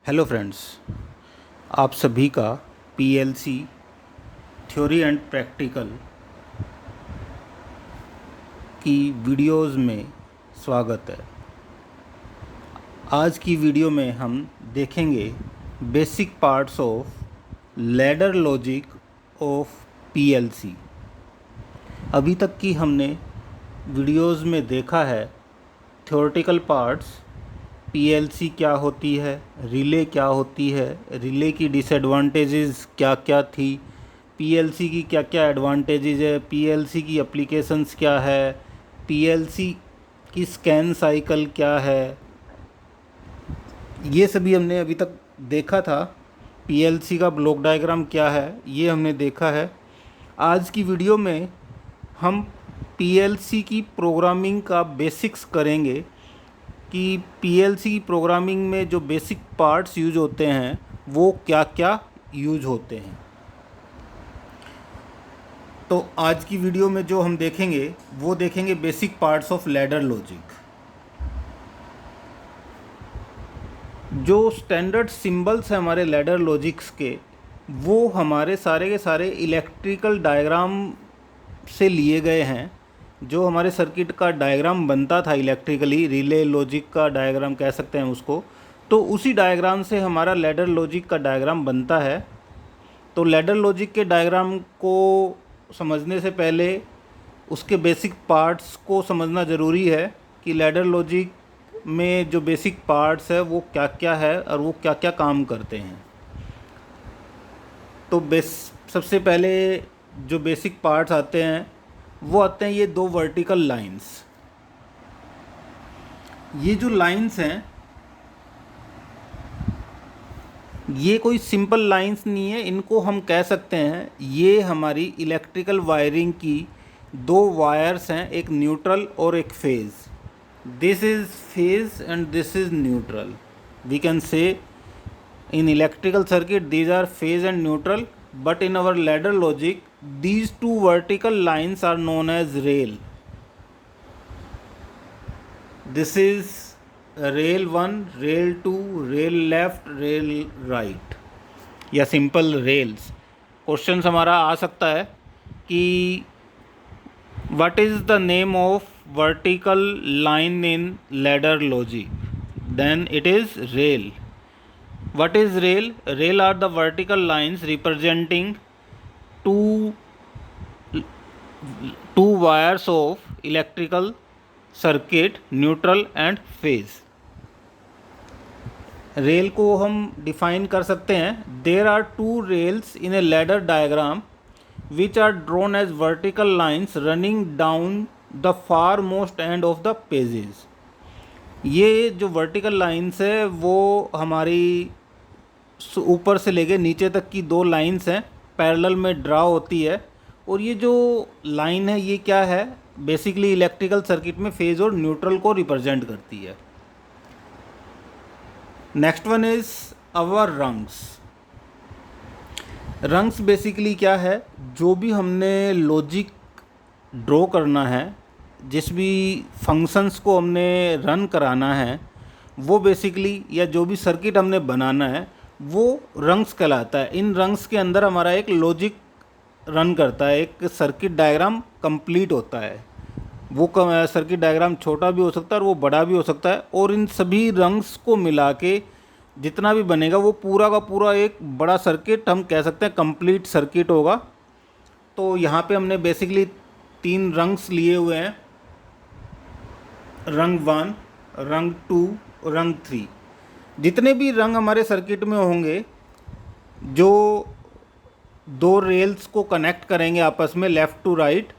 Hello friends, आप सभी का पीएलसी थ्योरी एंड प्रैक्टिकल की वीडियोस में स्वागत है। आज की वीडियो में हम देखेंगे basic parts of ladder logic of PLC. अभी तक की हमने वीडियोस में देखा है थ्योरेटिकल पार्ट्स, पीएलसी क्या होती है, रिले क्या होती है, रिले की डिसएडवांटेजेस क्या क्या थी, पीएलसी की क्या क्या एडवांटेजेस है, पीएलसी की एप्लीकेशंस क्या है, पीएलसी की स्कैन साइकिल क्या है, ये सभी हमने अभी तक देखा था। पीएलसी का ब्लॉक डायग्राम क्या है ये हमने देखा है। आज की वीडियो में हम पीएलसी की प्रोग्रामिंग का बेसिक्स करेंगे कि पीएलसी की प्रोग्रामिंग में जो बेसिक पार्ट्स यूज होते हैं वो क्या क्या यूज होते हैं। तो आज की वीडियो में जो हम देखेंगे वो देखेंगे basic parts of ladder logic. जो स्टैंडर्ड सिंबल्स हैं हमारे लैडर लॉजिक्स के, वो हमारे सारे के सारे इलेक्ट्रिकल डायग्राम से लिए गए हैं। जो हमारे सर्किट का डायग्राम बनता था इलेक्ट्रिकली, रिले लॉजिक का डायग्राम कह सकते हैं उसको, तो उसी डायग्राम से हमारा लैडर लॉजिक का डायग्राम बनता है। तो लैडर लॉजिक के डायग्राम को समझने से पहले उसके बेसिक पार्ट्स को समझना ज़रूरी है कि लैडर लॉजिक में जो बेसिक पार्ट्स है वो क्या क्या है और वो क्या क्या काम करते हैं। तो सबसे पहले जो बेसिक पार्ट्स आते हैं वो आते हैं ये दो वर्टिकल लाइंस। ये जो लाइंस हैं ये कोई सिंपल लाइंस नहीं है, इनको हम कह सकते हैं ये हमारी इलेक्ट्रिकल वायरिंग की दो वायर्स हैं, एक न्यूट्रल और एक phase. This is phase and this is neutral. We can say in electrical circuit these are phase and neutral, but in our ladder logic these two vertical lines are known as rail. This is rail 1, rail 2, rail left, rail right या simple rails. Question हमारा आ सकता है कि what is the name of vertical line in ladder logic, then it is rail. What is rail? Rail are the vertical lines representing two wires of electrical circuit, neutral and phase. Rail को हम define कर सकते हैं, there are two rails in a ladder diagram which are drawn as vertical lines running down the far most end of the pages. ये जो vertical lines है वो हमारी ऊपर से लेके नीचे तक की दो लाइन्स हैं, पैरेलल में ड्रा होती है। और ये जो लाइन है ये क्या है, बेसिकली इलेक्ट्रिकल सर्किट में फेज और न्यूट्रल को रिप्रेजेंट करती है। Next one is our rungs. Rungs basically क्या है, जो भी हमने लॉजिक ड्रॉ करना है, जिस भी फंक्शंस को हमने रन कराना है, वो बेसिकली या जो भी सर्किट हमने बनाना है वो रंग्स कहलाता है। इन रंग्स के अंदर हमारा एक लॉजिक रन करता है, एक सर्किट डायग्राम कंप्लीट होता है। वो सर्किट डायग्राम छोटा भी हो सकता है और वो बड़ा भी हो सकता है, और इन सभी रंग्स को मिला के जितना भी बनेगा वो पूरा का पूरा एक बड़ा सर्किट हम कह सकते हैं कंप्लीट सर्किट होगा। तो यहाँ पे हमने बेसिकली तीन रंग्स लिए हुए हैं, रंग 1, रंग 2, रंग 3। जितने भी रंग हमारे सर्किट में होंगे जो दो रेल्स को कनेक्ट करेंगे आपस में लेफ़्ट टू राइट,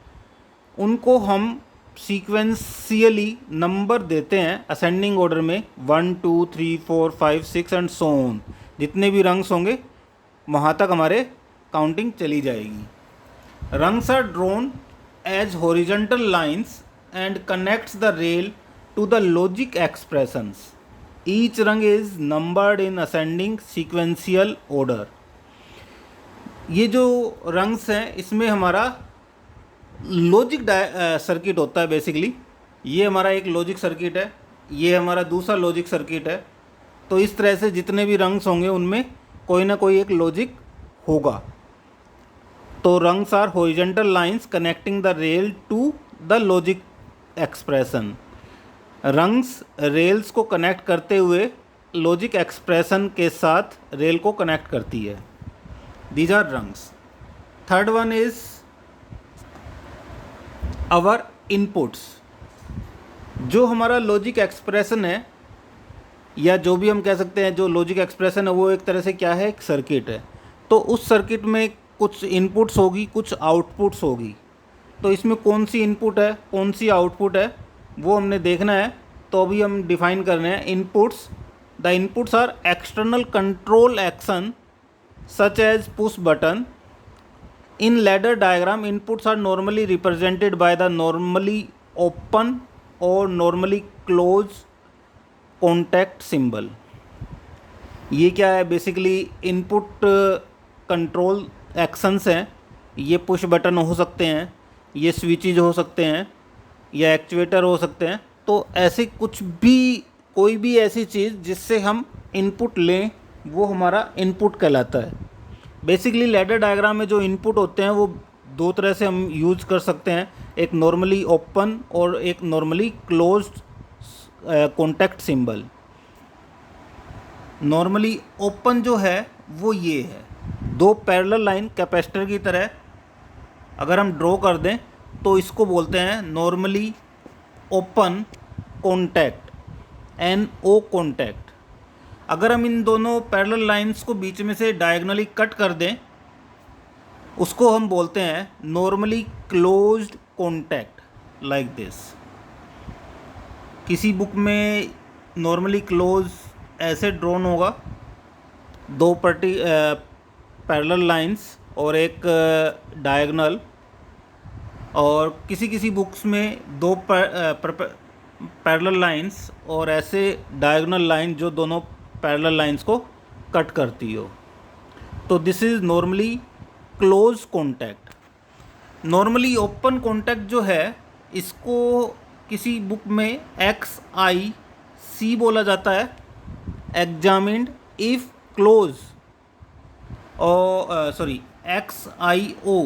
उनको हम सीक्वेंशियली नंबर देते हैं असेंडिंग ऑर्डर में, 1 2 3 4 5 6 एंड सो ऑन। जितने भी रंग्स होंगे वहाँ तक हमारे काउंटिंग चली जाएगी। Rungs are drawn as horizontal lines and connects the rail to the logic expressions. Each rung is numbered in ascending sequential order. ये जो रंग्स हैं इसमें हमारा लॉजिक सर्किट होता है। बेसिकली ये हमारा एक लॉजिक सर्किट है, ये हमारा दूसरा लॉजिक सर्किट है। तो इस तरह से जितने भी रंग्स होंगे उनमें कोई ना कोई एक लॉजिक होगा। तो rungs are horizontal lines connecting the rail to the logic expression. Rungs rails को कनेक्ट करते हुए लॉजिक एक्सप्रेशन के साथ रेल को कनेक्ट करती है। These are rungs. Third one is our inputs. जो हमारा लॉजिक एक्सप्रेशन है, या जो भी हम कह सकते हैं जो लॉजिक एक्सप्रेशन है, वो एक तरह से क्या है, एक सर्किट है। तो उस सर्किट में कुछ इनपुट्स होगी, कुछ आउटपुट्स होगी। तो इसमें कौन सी इनपुट है, कौन सी आउटपुट है, वो हमने देखना है। तो अभी हम डिफाइन कर रहे हैं inputs. The inputs are external control action such as push button. In ladder diagram inputs are normally represented by the normally open और नॉर्मली क्लोज कॉन्टैक्ट सिंबल। ये क्या है, बेसिकली इनपुट कंट्रोल एक्शंस हैं। ये push button हो सकते हैं, ये स्विचेज हो सकते हैं, या एक्चुएटर हो सकते हैं। तो ऐसे कुछ भी, कोई भी ऐसी चीज़ जिससे हम इनपुट लें, वो हमारा इनपुट कहलाता है। बेसिकली लैडर डायग्राम में जो इनपुट होते हैं वो दो तरह से हम यूज कर सकते हैं, एक नॉर्मली ओपन और एक normally closed contact symbol. Normally open जो है वो ये है, दो पैरेलल लाइन कैपेसिटर की तरह अगर हम ड्रॉ कर दें तो इसको बोलते हैं normally open contact, NO contact. अगर हम इन दोनों पैरेलल लाइंस को बीच में से डायगोनली कट कर दें, उसको हम बोलते हैं normally closed contact, like this. किसी बुक में नॉर्मली क्लोज ऐसे ड्रॉन होगा, दो पैरेलल लाइंस और एक डायगोनल, और किसी किसी बुक्स में दो पैरेलल लाइंस और ऐसे डायगोनल लाइन जो दोनों पैरेलल लाइंस को कट करती हो। तो this is normally close contact. Normally open contact जो है, इसको किसी बुक में XIC बोला जाता है, एग्जामिन्ड इफ क्लोज, और XIO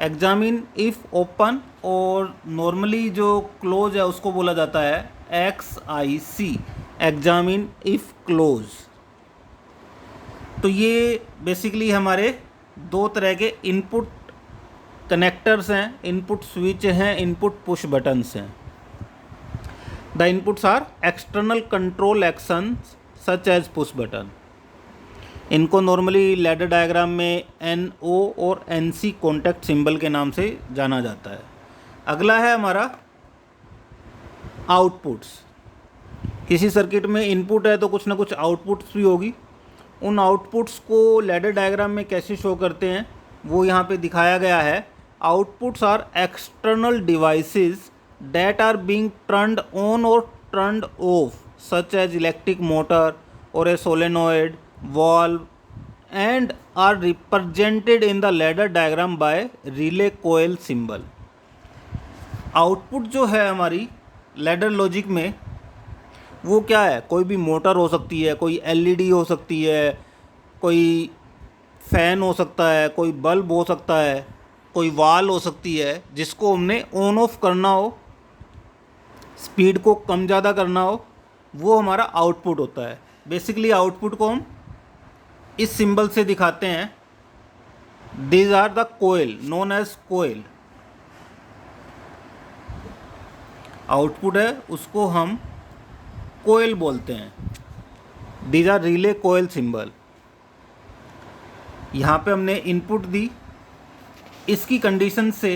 एग्जामिन इफ ओपन, और नॉर्मली जो क्लोज है उसको बोला जाता है XIC एग्जामिन इफ क्लोज। तो ये बेसिकली हमारे दो तरह के इनपुट कनेक्टर्स हैं, इनपुट स्विच हैं, इनपुट पुश बटन्स हैं। The inputs are external control action such as push button. इनको नॉर्मली लैडर डायग्राम में NO और NC कॉन्टैक्ट सिंबल के नाम से जाना जाता है। अगला है हमारा आउटपुट्स। किसी सर्किट में इनपुट है तो कुछ ना कुछ आउटपुट्स भी होगी। उन आउटपुट्स को लैडर डायग्राम में कैसे शो करते हैं वो यहाँ पे दिखाया गया है। Outputs are external devices that are being turned on और turned off such as electric motor और a solenoid valve and are represented in the ladder diagram by relay coil symbol। Output जो है हमारी लैडर लॉजिक में वो क्या है, कोई भी मोटर हो सकती है, कोई LED हो सकती है, कोई फ़ैन हो सकता है, कोई बल्ब हो सकता है, कोई वाल हो सकती है जिसको हमने ऑन ऑफ करना हो, स्पीड को कम ज़्यादा करना हो, वो हमारा आउटपुट होता है। बेसिकली आउटपुट को हम इस सिंबल से दिखाते हैं। These are the coil known as coil. Output है उसको हम कोयल बोलते हैं। These are relay coil symbol. यहाँ पे हमने इनपुट दी, इसकी कंडीशन से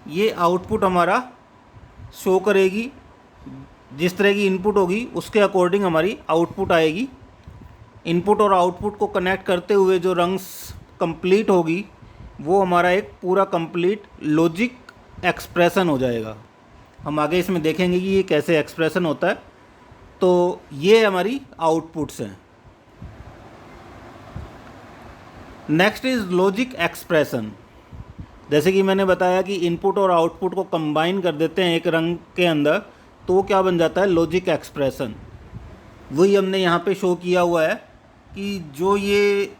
ये आउटपुट हमारा शो करेगी। जिस तरह की इनपुट होगी उसके अकॉर्डिंग हमारी आउटपुट आएगी। इनपुट और आउटपुट को कनेक्ट करते हुए जो रंग्स कंप्लीट होगी वो हमारा एक पूरा कंप्लीट लॉजिक एक्सप्रेशन हो जाएगा। हम आगे इसमें देखेंगे कि ये कैसे एक्सप्रेशन होता है। तो ये हमारी आउटपुट्स हैं। Next is logic expression. जैसे कि मैंने बताया कि इनपुट और आउटपुट को कंबाइन कर देते हैं एक रंग के अंदर, तो क्या बन जाता है, लॉजिक एक्सप्रेशन। वही हमने यहाँ पे शो किया हुआ है कि जो ये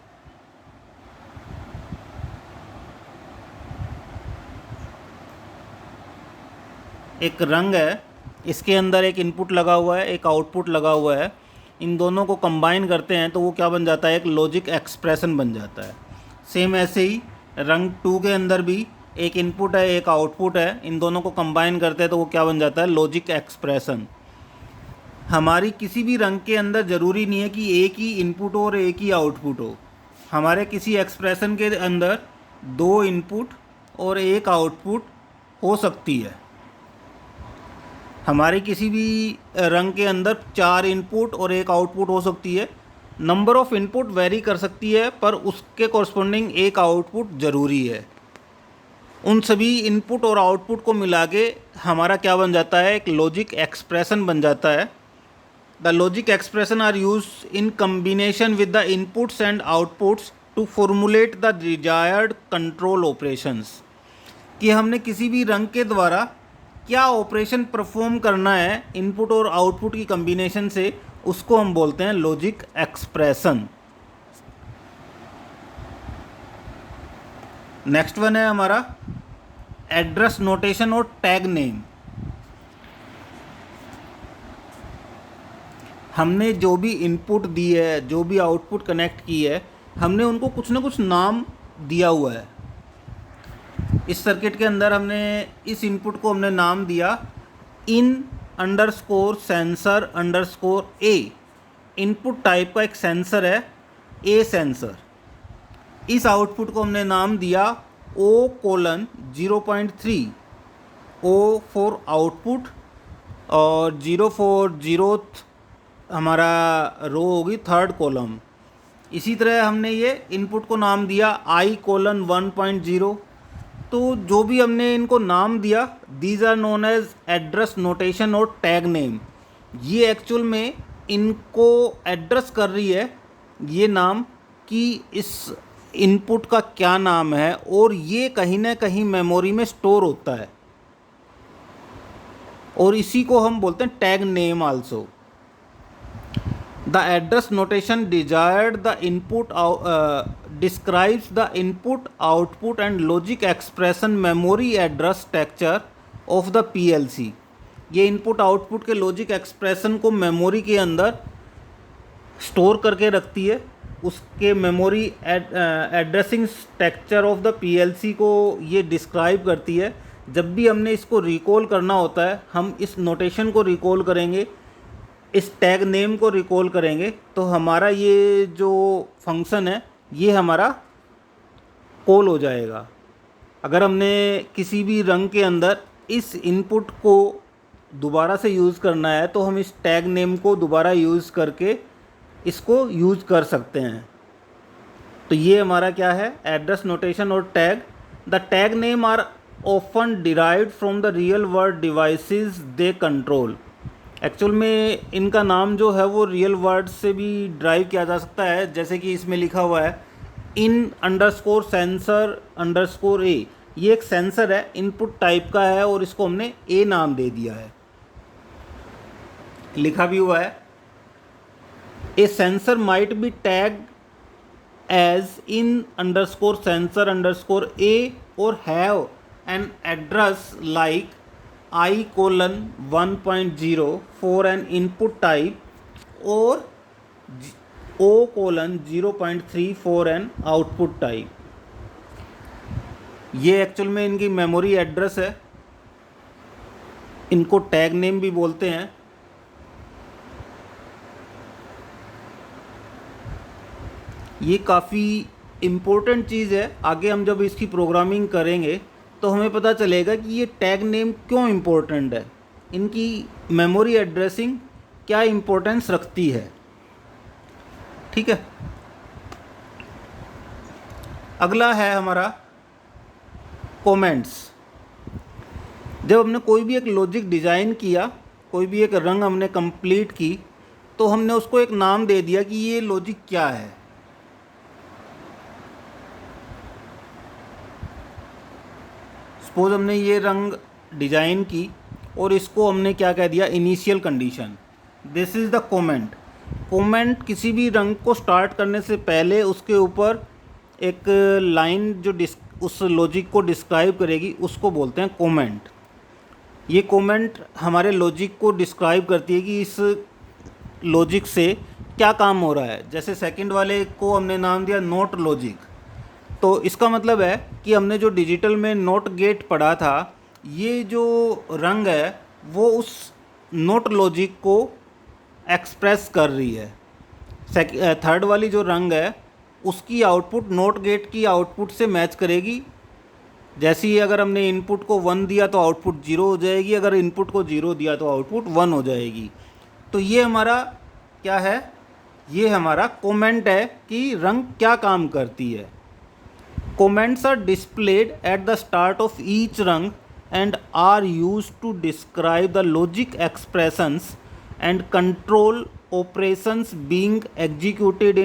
एक रंग है, इसके अंदर एक इनपुट लगा हुआ है, एक आउटपुट लगा हुआ है, इन दोनों को कंबाइन करते हैं तो वो क्या बन जाता है, एक लॉजिक एक्सप्रेशन बन जाता है। सेम ऐसे ही रंग 2 के अंदर भी एक इनपुट है, एक आउटपुट है, इन दोनों को कंबाइन करते हैं तो वो क्या बन जाता है, लॉजिक एक्सप्रेशन। हमारी किसी भी रंग के अंदर ज़रूरी नहीं है कि एक ही इनपुट हो और एक ही आउटपुट हो। हमारे किसी एक्सप्रेशन के अंदर 2 इनपुट और एक आउटपुट हो सकती है। हमारे किसी भी रंग के अंदर 4 इनपुट और एक आउटपुट हो सकती है। नंबर ऑफ़ इनपुट वेरी कर सकती है पर उसके कॉरस्पॉन्डिंग एक आउटपुट ज़रूरी है। उन सभी इनपुट और आउटपुट को मिला के हमारा क्या बन जाता है, एक लॉजिक एक्सप्रेशन बन जाता है। The logic expression are use in combination with the inputs and outputs to formulate the desired control operations. कि हमने किसी भी रंग के द्वारा क्या ऑपरेशन परफॉर्म करना है इनपुट और आउटपुट की कम्बिनेशन से, उसको हम बोलते हैं लॉजिक एक्सप्रेशन। नेक्स्ट वन है हमारा एड्रेस नोटेशन और टैग नेम। हमने जो भी इनपुट दी है, जो भी आउटपुट कनेक्ट की है, हमने उनको कुछ ना कुछ नाम दिया हुआ है। इस सर्किट के अंदर हमने इस इनपुट को हमने नाम दिया in underscore sensor underscore A. Input type का एक सेंसर है ए सेंसर। इस आउटपुट को हमने नाम दिया O:0.3, O फॉर आउटपुट और 0 फॉर जीरोथ हमारा रो होगी, थर्ड कॉलम। इसी तरह हमने ये इनपुट को नाम दिया I:1.0। तो जो भी हमने इनको नाम दिया, these are known as address notation और टैग नेम। ये एक्चुअल में इनको एड्रेस कर रही है ये नाम कि इस इनपुट का क्या नाम है, और ये कहीं ना कहीं मेमोरी में स्टोर होता है और इसी को हम बोलते हैं tag name also. The address notation desired the input describes the input, output and logic expression memory address structure of the PLC। ये इनपुट आउटपुट के लॉजिक एक्सप्रेशन को मेमोरी के अंदर स्टोर करके रखती है। उसके memory addressing structure of the PLC को ये डिस्क्राइब करती है। जब भी हमने इसको रिकॉल करना होता है, हम इस नोटेशन को रिकॉल करेंगे, इस टैग नेम को रिकॉल करेंगे, तो हमारा ये जो फंक्शन है ये हमारा कॉल हो जाएगा। अगर हमने किसी भी रंग के अंदर इस इनपुट को दोबारा से यूज़ करना है तो हम इस टैग नेम को दोबारा यूज़ करके इसको यूज़ कर सकते हैं। तो ये हमारा क्या है, एड्रेस नोटेशन और tag. The tag name are often derived from the real world devices they control. Actual में इनका नाम जो है वो रियल वर्ड से भी ड्राइव किया जा सकता है, जैसे कि इसमें लिखा हुआ है इन अंडरस्कोर सेंसर अंडरस्कोर ए। ये एक सेंसर है, इनपुट टाइप का है और इसको हमने ए नाम दे दिया है। लिखा भी हुआ है a sensor might be tag as in underscore sensor underscore A और have an address like I:1.0 for an input type or O:0.3 for an output type। ये एक्चुअल में इनकी मेमोरी एड्रेस है, इनको टैग नेम भी बोलते हैं। ये काफ़ी इम्पोर्टेंट चीज़ है। आगे हम जब इसकी प्रोग्रामिंग करेंगे तो हमें पता चलेगा कि ये टैग नेम क्यों इम्पोर्टेंट है, इनकी मेमोरी एड्रेसिंग क्या इम्पोर्टेंस रखती है। ठीक है, अगला है हमारा कमेंट्स। जब हमने कोई भी एक लॉजिक डिज़ाइन किया, कोई भी एक रंग हमने कंप्लीट की, तो हमने उसको एक नाम दे दिया कि ये लॉजिक क्या है। सपोज हमने ये रंग डिज़ाइन की और इसको हमने क्या कह दिया, initial condition. This is the comment. Comment किसी भी रंग को स्टार्ट करने से पहले उसके ऊपर एक लाइन जो उस लॉजिक को डिस्क्राइब करेगी उसको बोलते हैं कमेंट। ये कमेंट हमारे लॉजिक को डिस्क्राइब करती है कि इस लॉजिक से क्या काम हो रहा है। जैसे सेकंड वाले को हमने नाम दिया नोट लॉजिक, तो इसका मतलब है कि हमने जो डिजिटल में नोट गेट पढ़ा था, ये जो रंग है वो उस नोट लॉजिक को एक्सप्रेस कर रही है। थर्ड वाली जो रंग है उसकी आउटपुट नोट गेट की आउटपुट से मैच करेगी। जैसे ही अगर हमने इनपुट को 1 दिया तो आउटपुट 0 हो जाएगी, अगर इनपुट को 0 दिया तो आउटपुट 1 हो जाएगी। तो ये हमारा क्या है, ये हमारा कमेंट है कि रंग क्या काम करती है। Comments are displayed at the start of each rung and are used to describe the logic expressions and control operations being executed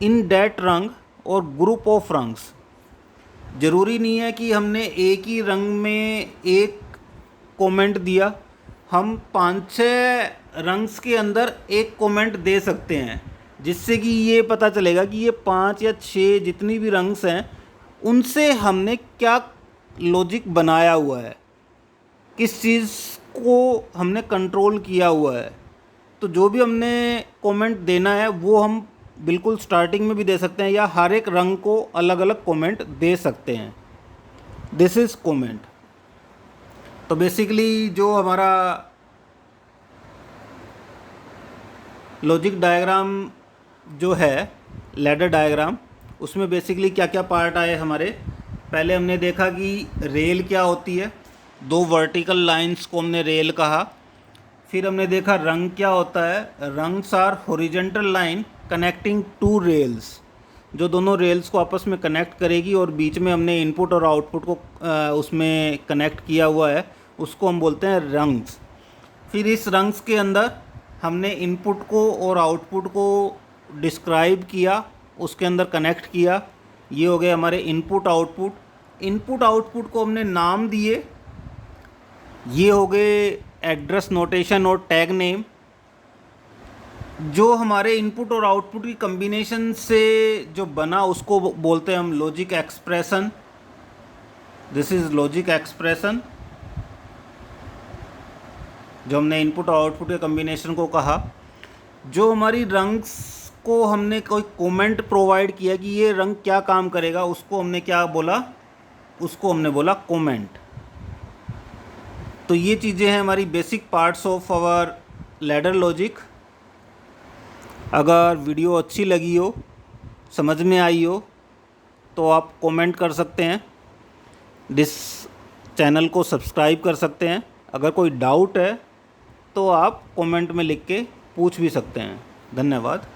in that rung और ग्रुप ऑफ रंग्स। ज़रूरी नहीं है कि हमने एक ही रंग में एक कमेंट दिया, हम 5-6 रंग्स के अंदर एक कमेंट दे सकते हैं, जिससे कि ये पता चलेगा कि ये 5 या 6 जितनी भी रंग्स हैं उनसे हमने क्या लॉजिक बनाया हुआ है, किस चीज़ को हमने कंट्रोल किया हुआ है। तो जो भी हमने कमेंट देना है वो हम बिल्कुल स्टार्टिंग में भी दे सकते हैं या हर एक रंग को अलग अलग कमेंट दे सकते हैं। This is comment. तो बेसिकली जो हमारा लॉजिक डायग्राम जो है, लैडर डायग्राम, उसमें बेसिकली क्या क्या पार्ट आए हमारे। पहले हमने देखा कि रेल क्या होती है, 2 वर्टिकल लाइंस को हमने रेल कहा। फिर हमने देखा रंग क्या होता है, rungs are horizontal line connecting 2 rails, जो दोनों रेल्स को आपस में कनेक्ट करेगी और बीच में हमने इनपुट और आउटपुट को उसमें कनेक्ट किया हुआ है, उसको हम बोलते हैं रंग्स। फिर इस रंग्स के अंदर हमने इनपुट को और आउटपुट को डिस्क्राइब किया, उसके अंदर कनेक्ट किया। ये हो गए हमारे इनपुट आउटपुट। इनपुट आउटपुट को हमने नाम दिए, ये हो गए एड्रेस नोटेशन और टैग नेम। जो हमारे इनपुट और आउटपुट की कम्बिनेशन से जो बना उसको बोलते हैं हम logic expression. This is logic expression, जो हमने इनपुट और आउटपुट के कम्बिनेशन को कहा। जो हमारी रंग्स को हमने कोई कमेंट प्रोवाइड किया कि ये रंग क्या काम करेगा, उसको हमने क्या बोला, उसको हमने बोला कमेंट। तो ये चीज़ें हैं हमारी basic parts of our ladder logic. अगर वीडियो अच्छी लगी हो, समझ में आई हो, तो आप कमेंट कर सकते हैं, इस चैनल को सब्सक्राइब कर सकते हैं। अगर कोई डाउट है तो आप कमेंट में लिख के पूछ भी सकते हैं। धन्यवाद।